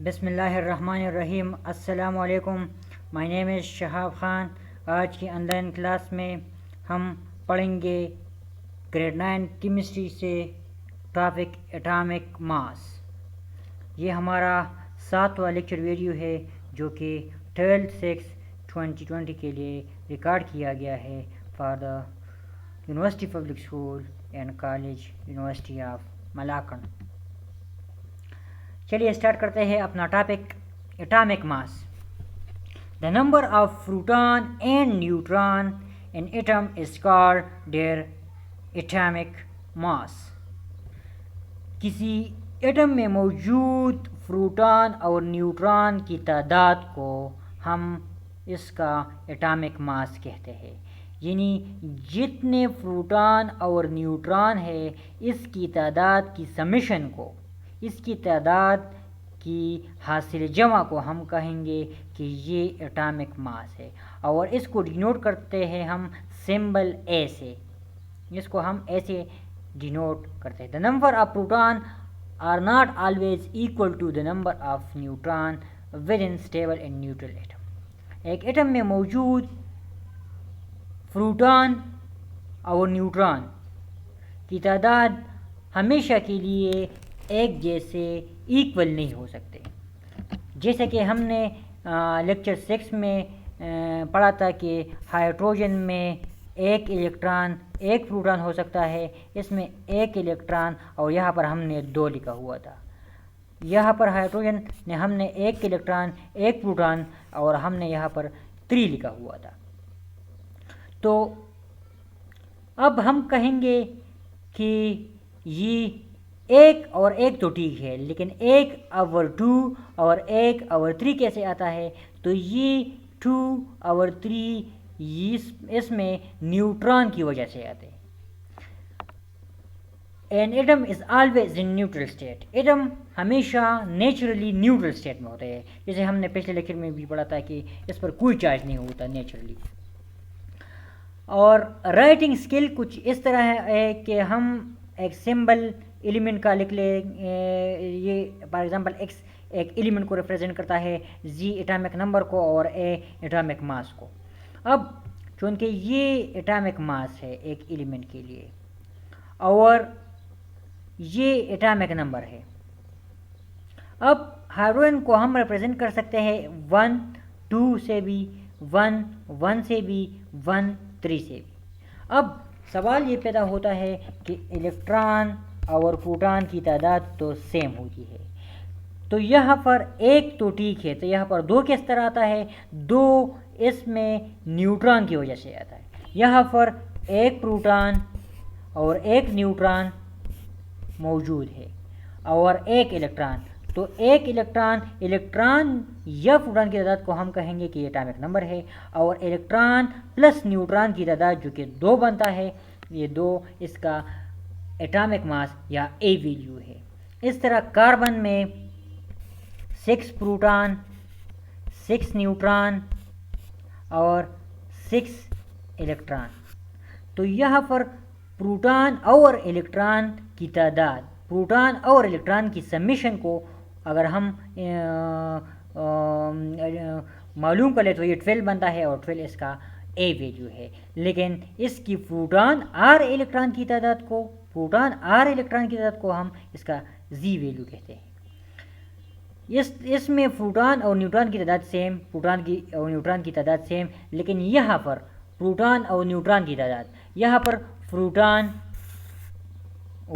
बिस्मिल्लाहिर्रहमानिर्रहीम। अस्सलामु अलैकुम। My name is Shahab Khan. आज की ऑनलाइन क्लास में हम पढ़ेंगे ग्रेड 9 केमिस्ट्री से टॉपिक एटॉमिक मास। ये हमारा 7वां लेक्चर वीडियो है जो कि 12/6/2020 के लिए रिकॉर्ड किया गया है for the university public school and college university of Malakand. चलिए स्टार्ट करते हैं अपना topic atomic mass. The number of proton and neutron in atom is called their atomic mass. किसी एटम में मौजूद प्रोटॉन और न्यूट्रॉन की तादाद को हम इसका एटॉमिक मास कहते हैं। यानी जितने प्रोटॉन और न्यूट्रॉन है इसकी तादाद की समेशन को, इसकी तादाद की हासिल जमा को हम कहेंगे कि ये एटॉमिक मास है। और इसको डिनोट करते हैं हम सिंबल ए से। इसको हम ऐसे डिनोट करते हैं। The number of proton are not always equal to the number of neutron within stable and neutral atom. एक एटम में मौजूद प्रोटॉन और न्यूट्रॉन की तादाद हमेशा के लिए एक जैसे इक्वल नहीं हो सकते। जैसे कि हमने लेक्चर 6 में पढ़ा था कि हाइड्रोजन में एक इलेक्ट्रॉन एक प्रोटॉन हो सकता है, इसमें एक इलेक्ट्रॉन, और यहाँ पर हमने 2 लिखा हुआ था। यहाँ पर हाइड्रोजन ने हमने एक इलेक्ट्रॉन एक प्रोटॉन और हमने यहाँ पर 3 लिखा हुआ था। तो अब हम कहेंगे कि ये एक और एक तो ठीक है, लेकिन 1/2 और 1/3 कैसे आता है? तो ये 2/3 इसमें न्यूट्रॉन की वजह से आते हैं। An atom is always in neutral state. Atom हमेशा नेचुरली न्यूट्रल स्टेट में होते हैं। जैसे हमने पिछले लेक्चर में भी पढ़ा था कि इस पर कोई चार्ज नहीं होता नेचुरली। और राइटिंग स्किल कुछ इस तरह है कि हम एक सिंबल एलिमेंट का लिख ले। ये फॉर एग्जांपल एक्स एक एलिमेंट को रिप्रेजेंट करता है, जी एटॉमिक नंबर को और ए एटॉमिक मास को। अब चूँकि ये एटॉमिक मास है एक एलिमेंट के लिए और ये एटॉमिक नंबर है, अब हाइड्रोजन को हम रिप्रेजेंट कर सकते हैं 1 2 से भी, 1 1 से भी, 1 3 से भी। अब सवाल ये पैदा होता है कि इलेक्ट्रॉन और प्रोटॉन की तादाद तो सेम होती है, तो यहाँ पर एक तो ठीक है, तो यहाँ पर 2 किस तरह आता है? 2 इसमें न्यूट्रॉन की वजह से आता है। यहाँ पर एक प्रोटॉन और एक न्यूट्रॉन मौजूद है और एक इलेक्ट्रॉन, तो एक इलेक्ट्रॉन या प्रोटॉन की तादाद को हम कहेंगे कि एटॉमिक नंबर है। और इलेक्ट्रॉन प्लस न्यूट्रॉन की तादाद जो कि 2 बनता है, ये 2 इसका एटॉमिक मास या ए वैल्यू है। इस तरह कार्बन में 6 प्रोटॉन 6 न्यूट्रॉन और 6 इलेक्ट्रॉन। तो यहाँ पर प्रोटॉन और इलेक्ट्रॉन की तादाद, प्रोटॉन और इलेक्ट्रॉन की समेशन को अगर हम मालूम कर ले तो ये 12 बनता है और 12 इसका ए वैल्यू है। लेकिन इसकी प्रोटॉन और इलेक्ट्रॉन की तादाद को, प्रोटॉन और इलेक्ट्रॉन की तादाद को हम इसका जी वैल्यू कहते हैं। इसमें प्रोटॉन और न्यूट्रॉन की तादाद सेम, प्रोटॉन की और न्यूट्रॉन की तादाद सेम, लेकिन यहाँ पर प्रोटॉन और न्यूट्रॉन की तादाद, यहाँ पर प्रोटॉन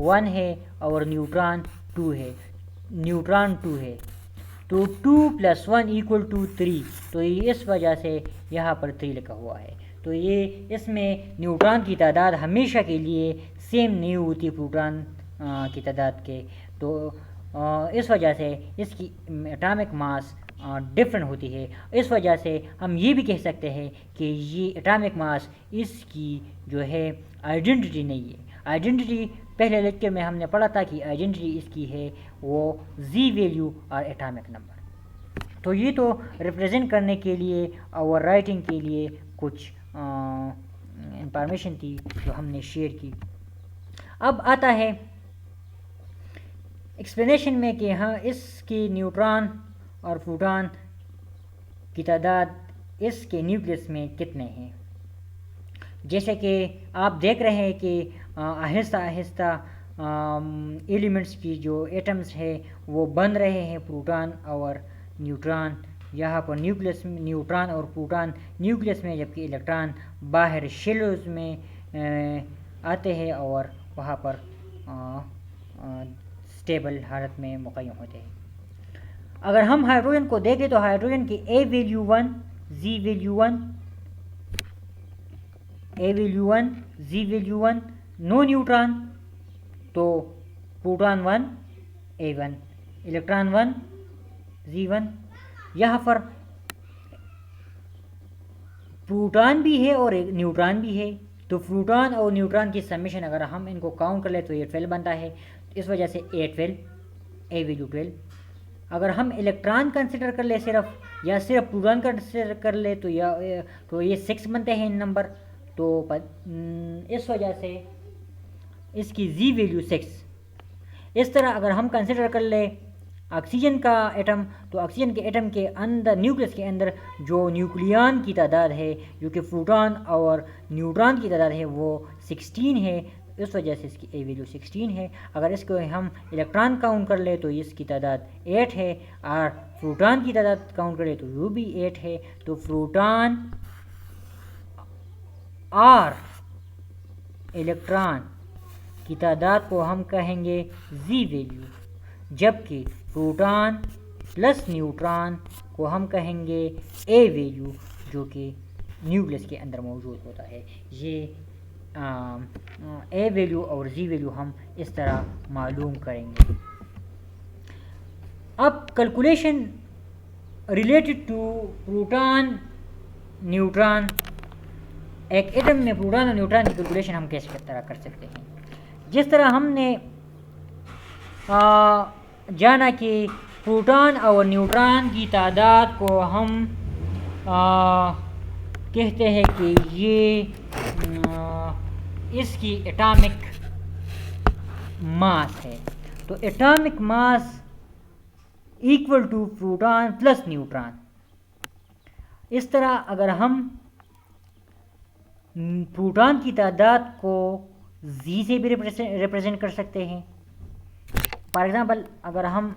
1 है और न्यूट्रॉन 2 है, न्यूट्रॉन 2 है, तो 2 + 1 = 3, तो इस वजह से यहाँ पर 3 लिखा हुआ है। तो ये इसमें न्यूट्रॉन की तादाद हमेशा के लिए सेम नहीं होती प्रोटॉन की तादाद के, तो इस वजह से इसकी एटॉमिक मास डिफरेंट होती है। इस वजह से हम ये भी कह सकते हैं कि ये एटॉमिक मास इसकी जो है आइडेंटिटी नहीं है। आइडेंटिटी पहले लेक्चर में हमने पढ़ा था कि आइडेंटिटी इसकी है वो जी वैल्यू और एटॉमिक नंबर। तो ये तो रिप्रेजेंट करने के लिए और राइटिंग के लिए कुछ इंफॉर्मेशन थी जो हमने शेयर की। अब आता है एक्सप्लेनेशन में कि हाँ इसकी न्यूट्रॉन और प्रोटॉन की तादाद इसके न्यूक्लियस में कितने हैं। जैसे कि आप देख रहे हैं कि आहिस्ता आहिस्ता एलिमेंट्स की जो एटम्स है वो बन रहे हैं, प्रोटॉन और न्यूट्रॉन। यहाँ पर न्यूक्लियस न्यूट्रॉन और प्रोटॉन न्यूक्लियस में, जबकि इलेक्ट्रॉन बाहर शेलोज में आते हैं और वहाँ पर स्टेबल हालत में मुक़य्यम होते हैं। अगर हम हाइड्रोजन को देखें तो हाइड्रोजन की ए वैल्यू 1, जी वैल्यू 1, ए वैल्यू 1, जी वैल्यू 1, नो न्यूट्रॉन तो प्रोटॉन 1, ए 1, इलेक्ट्रॉन 1, जी 1। यहाँ पर प्रोटॉन भी है और एक न्यूट्रॉन भी है, तो प्रोटॉन और न्यूट्रॉन की समेशन अगर हम इनको काउंट कर ले तो ये 12 बनता है। इस वजह से ए 12, ए वैल्यू 12। अगर हम इलेक्ट्रॉन कंसिडर कर ले सिर्फ, या सिर्फ प्रोटॉन कंसिडर कर ले तो ये 6 बनते हैं इन नंबर। तो इस वजह से इसकी जी वैल्यू 6। इस तरह अगर हम कंसिडर कर ले ऑक्सीजन का एटम, तो ऑक्सीजन के एटम के अंदर, न्यूक्लियस के अंदर जो न्यूक्लियन की तादाद है, जो कि प्रोटॉन और न्यूट्रॉन की तादाद है, वो 16 है। इस वजह से इसकी ए वैल्यू 16 है। अगर इसको हम इलेक्ट्रॉन काउंट कर ले तो इसकी तादाद 8 है, और प्रोटॉन की तादाद काउंट कर ले तो वो भी 8 है। तो प्रोटॉन और इलेक्ट्रॉन की तादाद को हम कहेंगे जी वैल्यू, जबकि प्रोटॉन प्लस न्यूट्रॉन को हम कहेंगे ए वैल्यू, जो कि न्यूक्लियस के अंदर मौजूद होता है। ये ए वैल्यू और जी वैल्यू हम इस तरह मालूम करेंगे। अब calculation related to proton neutron, एक एटम में प्रोटॉन और न्यूट्रॉन की कैलकुलेशन हम किस तरह कर सकते हैं। जिस तरह हमने जाना कि प्रोटॉन और न्यूट्रॉन की तादाद को हम कहते हैं कि ये इसकी एटॉमिक मास है। तो atomic mass equal to proton plus neutron. इस तरह अगर हम प्रोटॉन की तादाद को जी से भी रिप्रेजेंट कर सकते हैं। फॉर एग्ज़ाम्पल अगर हम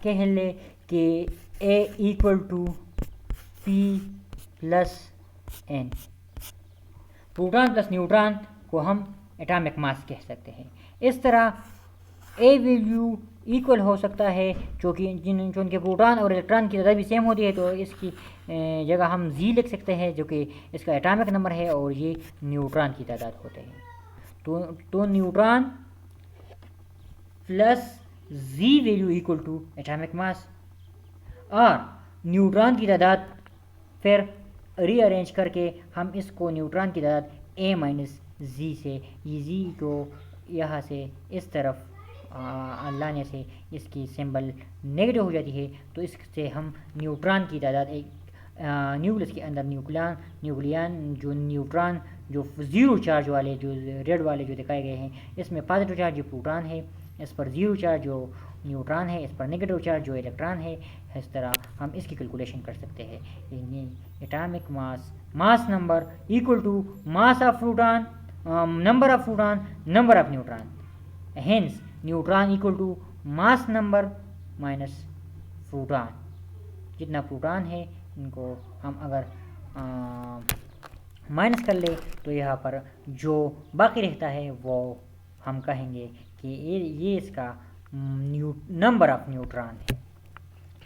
कह लें कि A equal to P plus N, proton plus neutron को हम एटॉमिक मास कह सकते हैं। इस तरह ए वैल्यू इक्वल हो सकता है, चूँकि उनके प्रोटॉन और इलेक्ट्रॉन की तादाद भी सेम होती है, तो इसकी जगह हम जी लिख सकते हैं, जो कि इसका एटॉमिक नंबर है, और ये न्यूट्रॉन की तादाद होते हैं। तो neutron plus Z value equal to atomic mass, और न्यूट्रॉन की तादाद फिर रीअरेंज करके हम इसको न्यूट्रॉन की तादाद ए माइनस जी से, ये जी को यहाँ से इस तरफ लाने से इसकी सिंबल नेगेटिव हो जाती है। तो इससे हम न्यूट्रॉन की तादाद एक न्यूक्लियस के अंदर न्यूक्लियन जो न्यूट्रॉन जो ज़ीरो चार्ज वाले, जो रेड वाले जो दिखाए गए हैं, इसमें पॉजिटिव चार्ज जो प्रोटॉन है, इस पर ज़ीरो चार्ज जो न्यूट्रॉन है, इस पर नेगेटिव चार्ज जो इलेक्ट्रॉन है। इस तरह हम इसकी कैलकुलेशन कर सकते हैं। Atomic mass number equal to mass of proton, number of proton, number of neutron. Hence neutron equal to mass number minus proton. जितना प्रोटॉन है इनको हम अगर माइनस कर ले तो यहाँ पर जो बाकी रहता है वो हम कहेंगे कि ये इसका नंबर ऑफ न्यूट्रॉन है।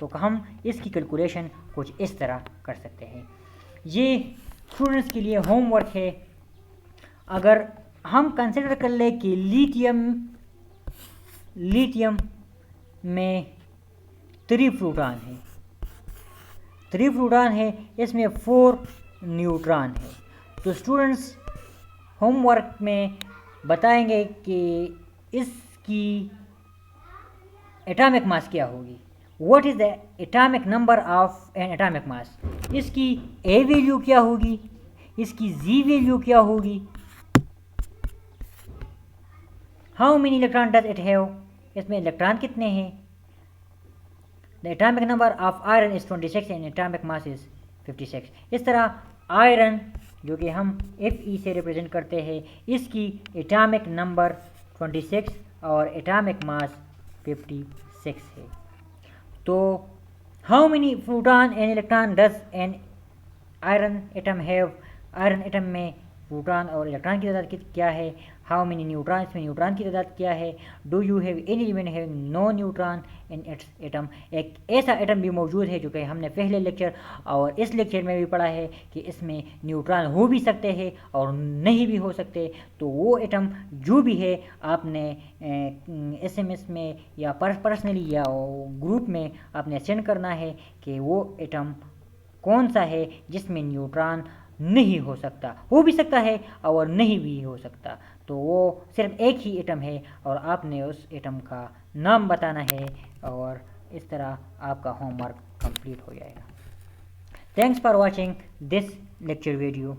तो हम इसकी कैलकुलेशन कुछ इस तरह कर सकते हैं। ये स्टूडेंट्स के लिए होमवर्क है। अगर हम कंसिडर कर ले कि लिथियम में 3 प्रोटॉन है, इसमें 4 न्यूट्रॉन है। तो स्टूडेंट्स होमवर्क में बताएंगे कि इसकी एटॉमिक मास क्या होगी। What is the atomic number of N atomic mass. इसकी ए वैल्यू क्या होगी, इसकी जी वैल्यू क्या होगी, how many electron does it have, इसमें इलेक्ट्रॉन कितने हैं, the atomic number of iron is 26 and atomic mass is 56। इस तरह आयरन जो कि हम Fe से रिप्रेजेंट करते हैं, इसकी एटॉमिक नंबर 26 और एटॉमिक मास 56 है। तो how many proton and electron does an iron atom have? Iron atom में प्रोटॉन और इलेक्ट्रॉन की तादाद क्या है? हाउ मेनी न्यूट्रॉन, इसमें न्यूट्रॉन की तादाद क्या है? Do you have any element have no neutron in its atom? एक ऐसा एटम भी मौजूद है जो कि हमने पहले लेक्चर और इस लेक्चर में भी पढ़ा है कि इसमें न्यूट्रॉन हो भी सकते हैं और नहीं भी हो सकते। तो वो एटम जो भी है आपने SMS में या पर्सनली या ग्रुप में आपने सेंड करना है कि वो एटम कौन सा है जिसमें न्यूट्रॉन नहीं हो सकता, हो भी सकता है और नहीं भी हो सकता। तो वो सिर्फ एक ही एटम है और आपने उस एटम का नाम बताना है और इस तरह आपका होमवर्क कंप्लीट हो जाएगा। Thanks for watching this lecture video.